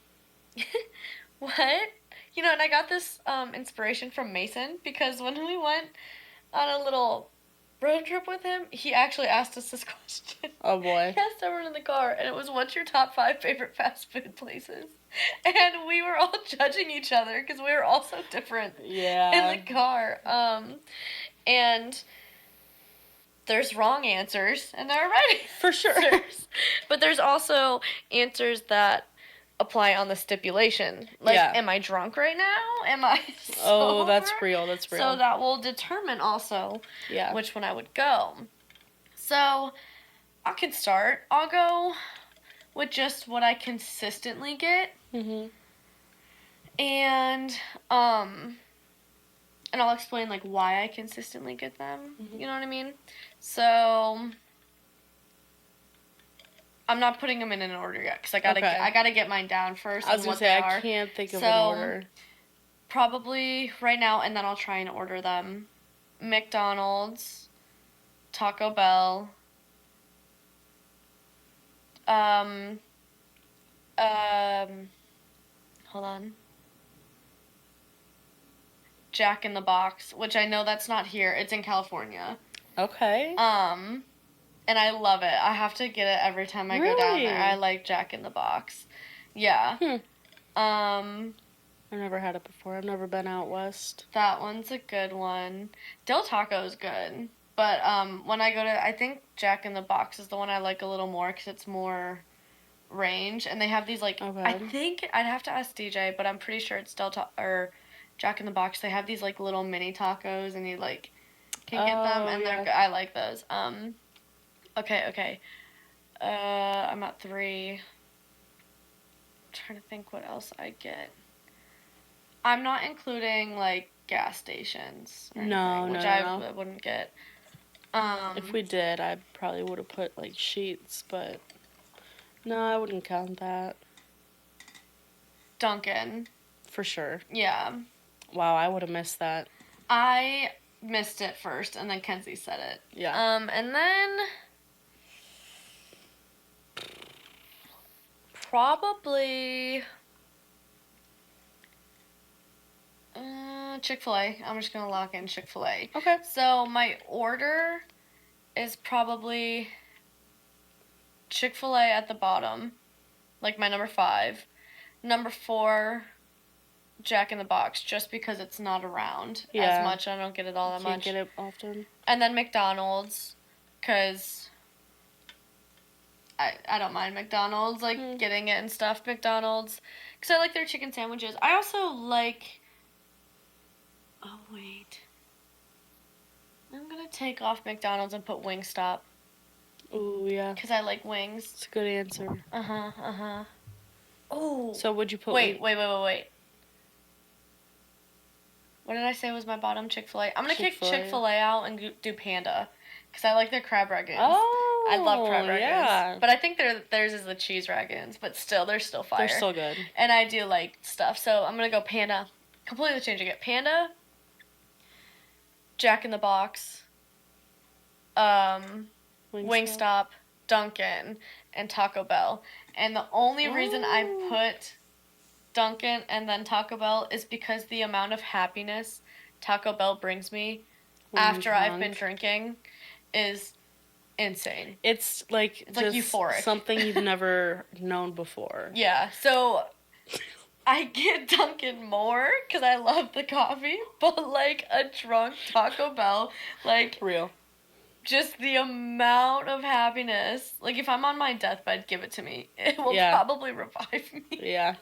what? You know, and I got this inspiration from Mason because when we went on a little road trip with him, he actually asked us this question. Oh boy. He asked everyone in the car, and it was, "What's your top 5 favorite fast food places?" And we were all judging each other because we were all so different in the car. And there's wrong answers and there are right answers. For sure. But there's also answers that apply on the stipulation. Like, am I drunk right now? Am I sober? Oh, that's real. That's real. So that will determine also which one I would go. So I can start. I'll go with just what I consistently get. Mm-hmm. And I'll explain like why I consistently get them. Mm-hmm. You know what I mean? So I'm not putting them in an order yet because I gotta get mine down first. I was gonna say I can't think of an order. Probably right now, and then I'll try and order them. McDonald's, Taco Bell, hold on. Jack in the Box, which I know that's not here. It's in California. Okay. And I love it. I have to get it every time I go down there. I like Jack in the Box. Yeah. I've never had it before. I've never been out west. That one's a good one. Del Taco's good. But when I go to, I think Jack in the Box is the one I like a little more because it's more range. And they have these like, I think, I'd have to ask DJ, but I'm pretty sure it's or Jack in the Box. They have these like little mini tacos and you like can get them and they're good. I like those. Okay. I'm at 3. I'm trying to think what else I get. I'm not including like gas stations or anything, which I wouldn't get. If we did, I probably would have put like sheets, but no, I wouldn't count that. Dunkin'. For sure. Yeah. Wow, I would have missed that. I missed it first, and then Kenzie said it. Yeah. And then probably Chick-fil-A. I'm just going to lock in Chick-fil-A. Okay. So my order is probably Chick-fil-A at the bottom, like my number 5. Number 4, Jack in the Box, just because it's not around as much. I don't get it all that much. Can't get it often. And then McDonald's, because I don't mind McDonald's, like, getting it and stuff. McDonald's, because I like their chicken sandwiches. I also like... Oh, wait. I'm going to take off McDonald's and put Wingstop. Ooh, yeah. Because I like wings. It's a good answer. Uh-huh. Oh. So would you put... Wait. What did I say was my bottom? Chick-fil-A? I'm going to kick Chick-fil-A out and do Panda. Because I like their crab ragoons. Oh, I love crab ragoons. Yeah. But I think theirs is the cheese ragoons. But still, they're still fire. They're still good. And I do like stuff. So I'm going to go Panda. Completely changing it. Panda, Jack in the Box, Wingstop, Dunkin', and Taco Bell. And the only reason I put Dunkin' and then Taco Bell is because the amount of happiness Taco Bell brings me after I've been drinking is insane. It's like euphoric. Something you've never known before. Yeah, so I get Dunkin' more because I love the coffee, but like a drunk Taco Bell, like... Real. Just the amount of happiness. Like, if I'm on my deathbed, give it to me. It will probably revive me. Yeah.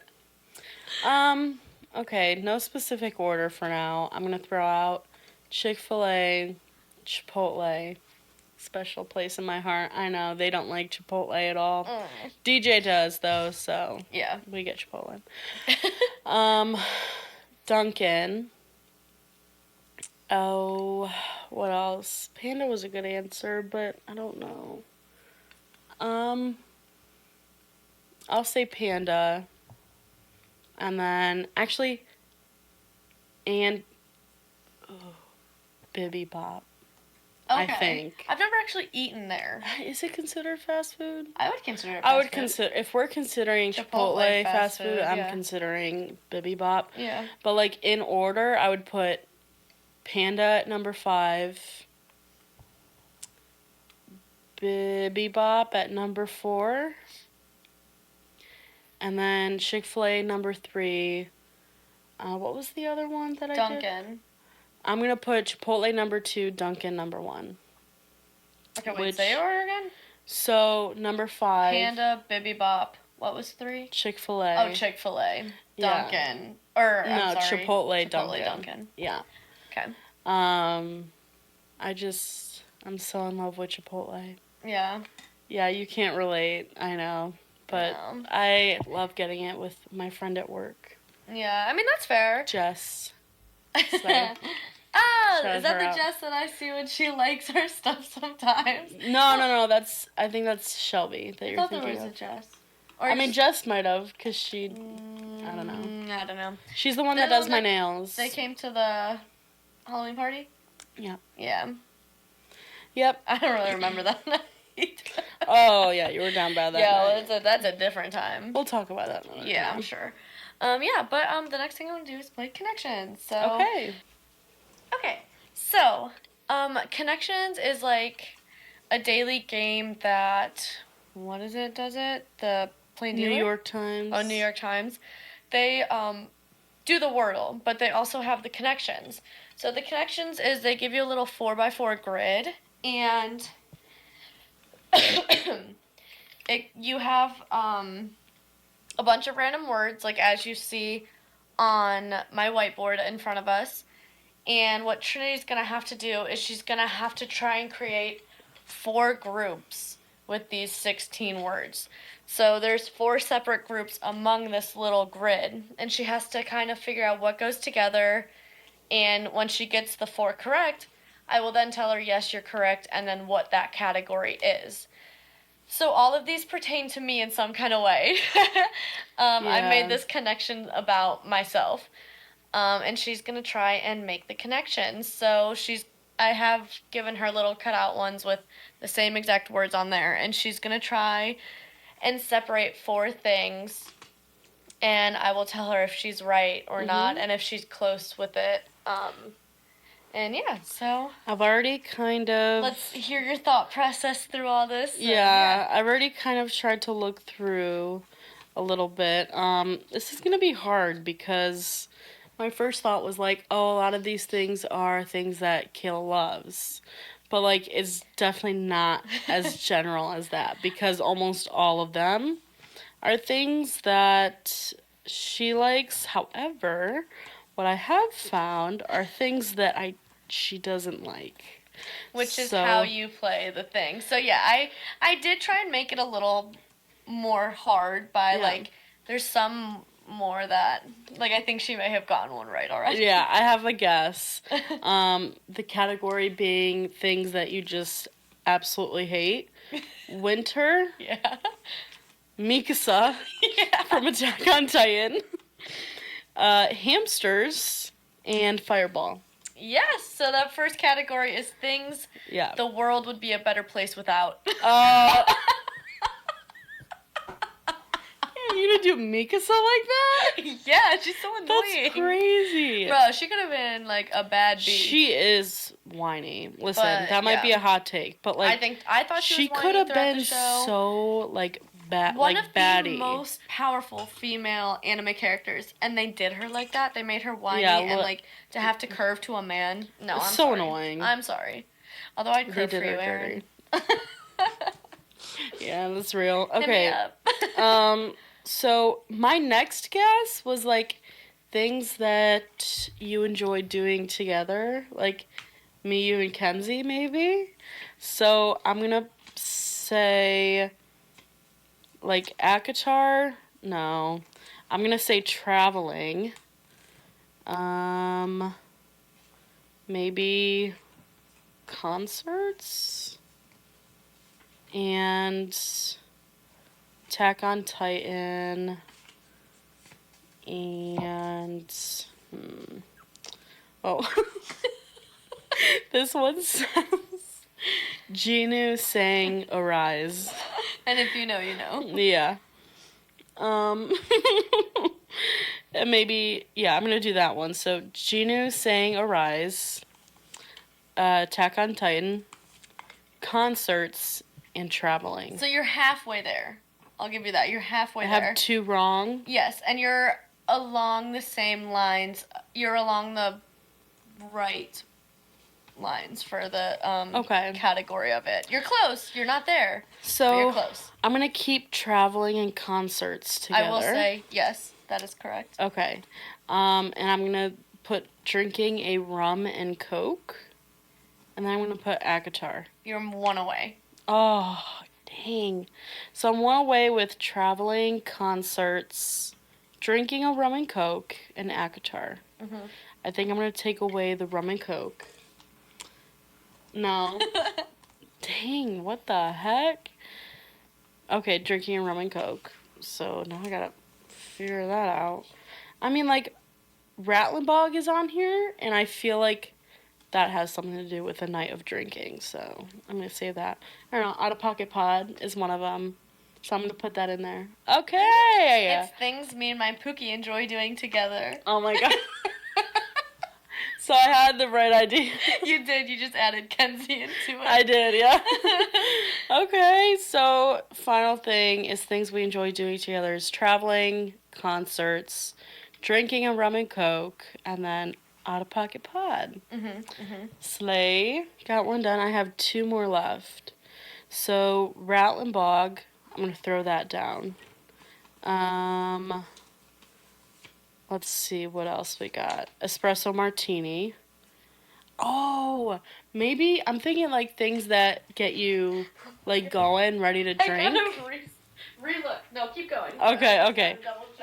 Okay, no specific order for now. I'm going to throw out Chick-fil-A, Chipotle. Special place in my heart. I know, they don't like Chipotle at all. DJ does, though, so... Yeah. We get Chipotle. Dunkin'. Oh, what else? Panda was a good answer, but I don't know. Um, I'll say Panda, and then actually, and Bibby Bop. Okay. I think. I've never actually eaten there. Is it considered fast food? I would consider it fast I would food. consider, if we're considering Chipotle fast food, I'm yeah. considering Bibby Bop. Yeah. But like in order, I would put Panda at number 5, Bibby Bop at number 4, and then Chick-fil-A number 3. What was the other one that I did? Dunkin'. I'm going to put Chipotle number 2, Dunkin' number 1. Okay, wait, say your order again? So, number 5. Panda, Bibby Bop. What was 3? Chick-fil-A. Oh, Chick-fil-A. Dunkin'. Yeah. I'm sorry. Chipotle Dunkin'. Yeah. Okay. I'm so in love with Chipotle. Yeah. Yeah, you can't relate, I know. But No. I love getting it with my friend at work. Yeah, I mean, that's fair. Jess. Is that the Jess that I see when she likes her stuff sometimes? No, I think that's Shelby that you're thinking of. I thought there was a Jess. Or I mean, Jess might have, because she, I don't know. I don't know. She's the one that does my nails. They came to the Halloween party? Yeah. Yeah. Yep. I don't really remember that night. Oh, yeah, you were down bad that night. Yeah, that's a different time. We'll talk about that another time. I'm sure. Yeah, but the next thing I want to do is play Connections. So Okay. So, Connections is like a daily game that what is it? Does it? The Plain Dealer? New York Times. Oh, New York Times. They do the Wordle, but they also have the Connections. So the Connections is they give you a little 4x4 grid, and you have a bunch of random words, like as you see on my whiteboard in front of us. And what Trinity's going to have to do is she's going to have to try and create 4 groups with these 16 words. So there's 4 separate groups among this little grid, and she has to kind of figure out what goes together. And when she gets the 4 correct, I will then tell her, yes, you're correct, and then what that category is. So all of these pertain to me in some kind of way. I made this connection about myself. And she's going to try and make the connection. So I have given her little cutout ones with the same exact words on there. And she's going to try and separate 4 things. And I will tell her if she's right or not, and if she's close with it. And yeah, so I've already kind of... Let's hear your thought process through all this. Yeah, I've already kind of tried to look through a little bit. This is going to be hard because my first thought was like, oh, a lot of these things are things that Kayla loves. But, like, it's definitely not as general as that because almost all of them are things that she likes. However, what I have found are things that she doesn't like. Which is how you play the thing. So yeah, I did try and make it a little more hard by like there's some more that like I think she may have gotten one right already. Yeah, I have a guess. The category being things that you just absolutely hate. Winter. Yeah. Mikasa from Attack on Titan. Hamsters and Fireball. Yes, so that first category is things the world would be a better place without. You gonna do Mikasa like that? Yeah, she's so annoying. That's crazy. Bro, she could have been like a bad bee. She is whiny. Listen, that might be a hot take, but like I thought she was whiny could have been the show. so like One of baddie. the most powerful female anime characters, and they did her like that. They made her whiny and like to have to curve to a man. No, I'm so sorry. Annoying. I'm sorry. Although I'd curve for you, Aaron. Yeah, that's real. Okay. So my next guess was like things that you enjoy doing together, like me, you, and Kenzie, maybe. So I'm gonna say like ACOTAR. No, I'm gonna say traveling. Maybe concerts. and Attack on Titan, and oh, this one says Genu sang Arise. And if you know, you know. Yeah. And maybe, yeah, I'm gonna do that one. So Genu sang Arise, Attack on Titan, concerts, and traveling. So you're halfway there. I'll give you that. You're halfway there. I have 2 wrong. Yes, and you're along the same lines. You're along the right lines for the category of it. You're close. You're not there. So you're close. I'm gonna keep traveling and concerts together. I will say yes. That is correct. Okay. And I'm gonna put drinking a rum and Coke. And then I'm gonna put Akatar. You're 1 away. Oh, dang. So I'm 1 away with traveling, concerts, drinking a rum and Coke, and Akatar. Mm-hmm. I think I'm gonna take away the rum and Coke. No. Dang, what the heck? Okay, drinking a rum and Coke. So now I gotta figure that out. I mean, like, Rattling is on here, and I feel like that has something to do with a night of drinking, so I'm gonna say that. I don't know, Out of Pocket Pod is one of them, so I'm gonna put that in there. Okay! It's things me and my Pookie enjoy doing together. Oh my god. So I had the right idea. You did, you just added Kenzie into it. I did, yeah. Okay, so final thing is things we enjoy doing together is traveling, concerts, drinking a rum and Coke, and then Out of Pocket Pod. Slay. Got one done. I have 2 more left. So Rattling Bog, I'm going to throw that down. Let's see what else we got. Espresso Martini. Oh, maybe I'm thinking like things that get you like going, ready to drink. I gotta re-look. No, keep going. Okay.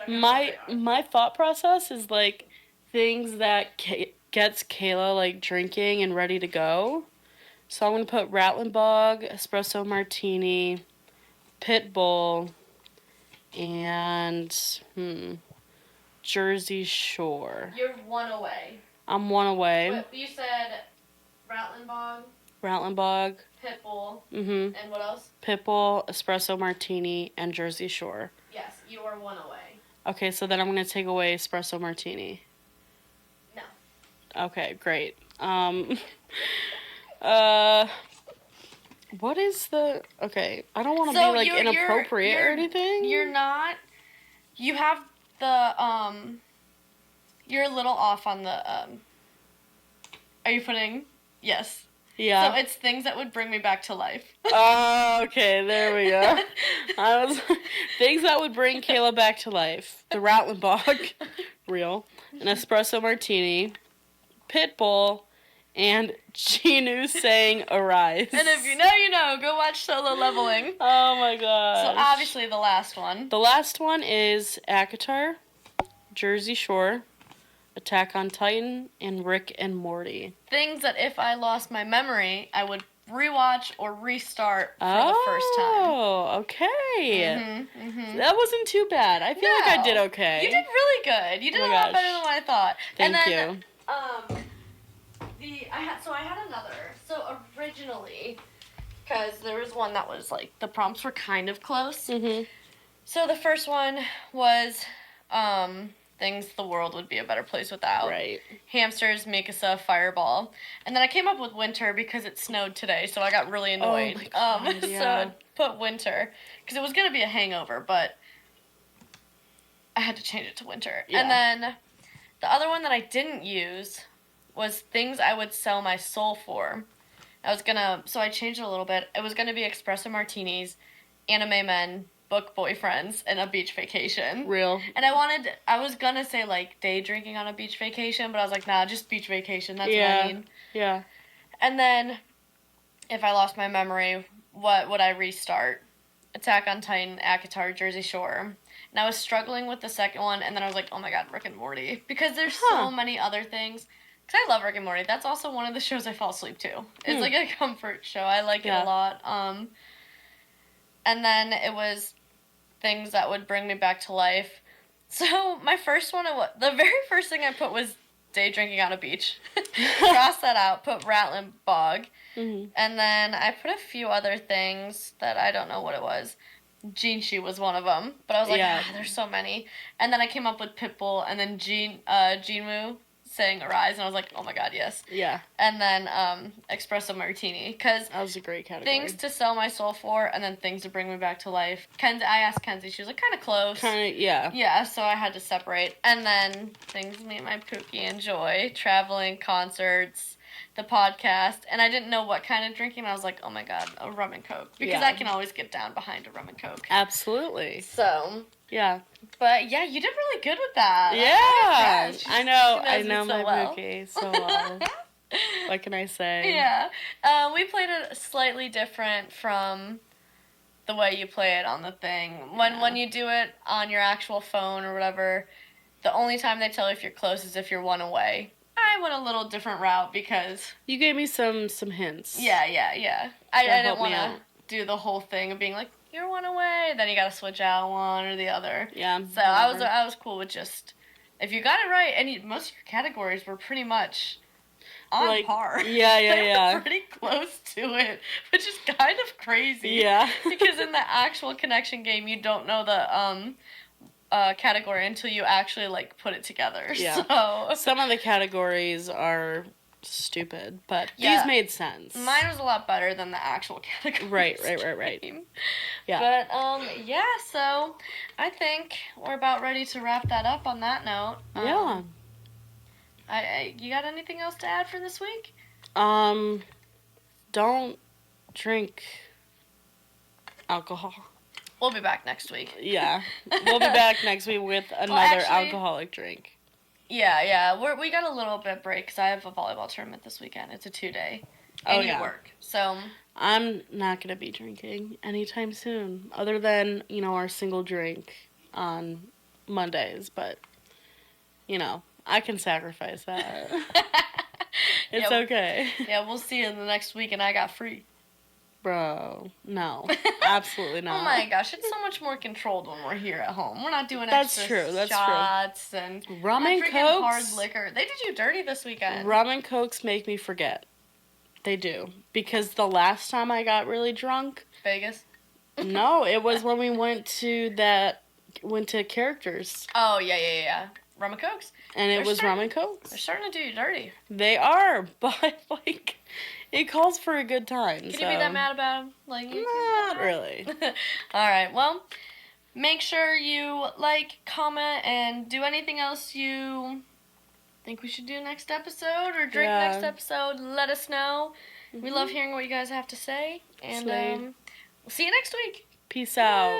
My thought process is like things that gets Kayla like drinking and ready to go. So I'm gonna put Rattling Bog, Espresso Martini, Pitbull, and Jersey Shore. You're 1 away. I'm 1 away. What, you said Rattling Bog, Pitbull. And what else? Pitbull, Espresso Martini, and Jersey Shore. Yes, you are 1 away. Okay, so then I'm gonna take away Espresso Martini. No. Okay, great. What is the... Okay, I don't want to be, like, inappropriate or anything. You're not... You have the, You're a little off on the, Are you putting... Yes. Yeah. So it's things that would bring me back to life. Oh, okay, there we go. Things that would bring Kayla back to life. The Rattling Bog. Real. An Espresso Martini. Pitbull. And Genu saying Arise. And if you know, you know. Go watch Solo Leveling. Oh my god. So obviously the last one. The last one is Akatar, Jersey Shore, Attack on Titan, and Rick and Morty. Things that if I lost my memory, I would rewatch or restart for the first time. Oh, okay. That wasn't too bad. I feel like I did okay. You did really good. You did a lot better than what I thought. Thank you. I had another. So originally, because there was one that was like the prompts were kind of close. So the first one was things the world would be a better place without. Right. Hamsters, Mikasa, Fireball. And then I came up with winter because it snowed today, so I got really annoyed. Oh my God, So I put winter because it was going to be a hangover, but I had to change it to winter. Yeah. And then the other one that I didn't use was things I would sell my soul for. So I changed it a little bit. It was going to be espresso martinis, anime men, book boyfriends, and a beach vacation. Real. And I was going to say, like, day drinking on a beach vacation, but I was like, nah, just beach vacation. That's what I mean. Yeah. And then, if I lost my memory, what would I restart? Attack on Titan, Akatar, Jersey Shore. And I was struggling with the second one, and then I was like, oh my god, Rick and Morty. Because there's so many other things. Because I love Rick and Morty. That's also one of the shows I fall asleep to. It's like a comfort show. I like it a lot. And then it was things that would bring me back to life. So my first one, the very first thing I put was day drinking on a beach. Cross that out, put Rattling Bog. Mm-hmm. And then I put a few other things that I don't know what it was. Jinshi was one of them. But I was like, there's so many. And then I came up with Pitbull and then Jinwoo saying Arise. And I was like, oh my god, yes. Yeah. And then Espresso Martini. Because that was a great category. Things to sell my soul for and then things to bring me back to life. I asked Kenzie. She was like, kind of close. Yeah. Yeah, so I had to separate. And then things me and my Pookie enjoy. Traveling, concerts, the podcast. And I didn't know what kind of drinking. I was like, oh my god, a rum and Coke. Because I can always get down behind a rum and Coke. Absolutely. So. Yeah. But yeah, you did really good with that. Yeah. I know my Pookie so well. What can I say? Yeah. We played it slightly different from the way you play it on the thing. When you do it on your actual phone or whatever, the only time they tell you if you're close is if you're one away. I went a little different route because... You gave me some hints. Yeah. I didn't want to do the whole thing of being like, you're one away, then you gotta switch out one or the other. Yeah. So I was cool with just... If you got it right, and most of your categories were pretty much... on par. Yeah. Pretty close to it, which is kind of crazy. Yeah. Because in the actual connection game, you don't know the category until you actually put it together. Yeah. So some of the categories are stupid, but these made sense. Mine was a lot better than the actual category. Right. Yeah. But yeah. So I think we're about ready to wrap that up. On that note. Yeah. You got anything else to add for this week? Don't drink alcohol. We'll be back next week. Yeah. We'll be back next week with another alcoholic drink. Yeah. We got a little bit break because I have a volleyball tournament this weekend. It's a 2-day. And you work. So I'm not going to be drinking anytime soon, other than, our single drink on Mondays, but, I can sacrifice that. It's okay. Yeah, we'll see you in the next week, and I got free. Bro, no. Absolutely not. Oh my gosh, it's so much more controlled when we're here at home. We're not doing That's extra true. shots and rum and cokes. Hard liquor. They did you dirty this weekend. Rum and cokes make me forget. They do. Because the last time I got really drunk... Vegas? No, it was when we went to Characters. Oh, yeah. Rum and cokes. And it was rum and cokes. They're starting to do you dirty. They are, but, it calls for a good time. Can you be that mad about them? Not really. All right, well, make sure you comment, and do anything else you think we should do next episode or drink next episode. Let us know. Mm-hmm. We love hearing what you guys have to say. And we'll see you next week. Peace out.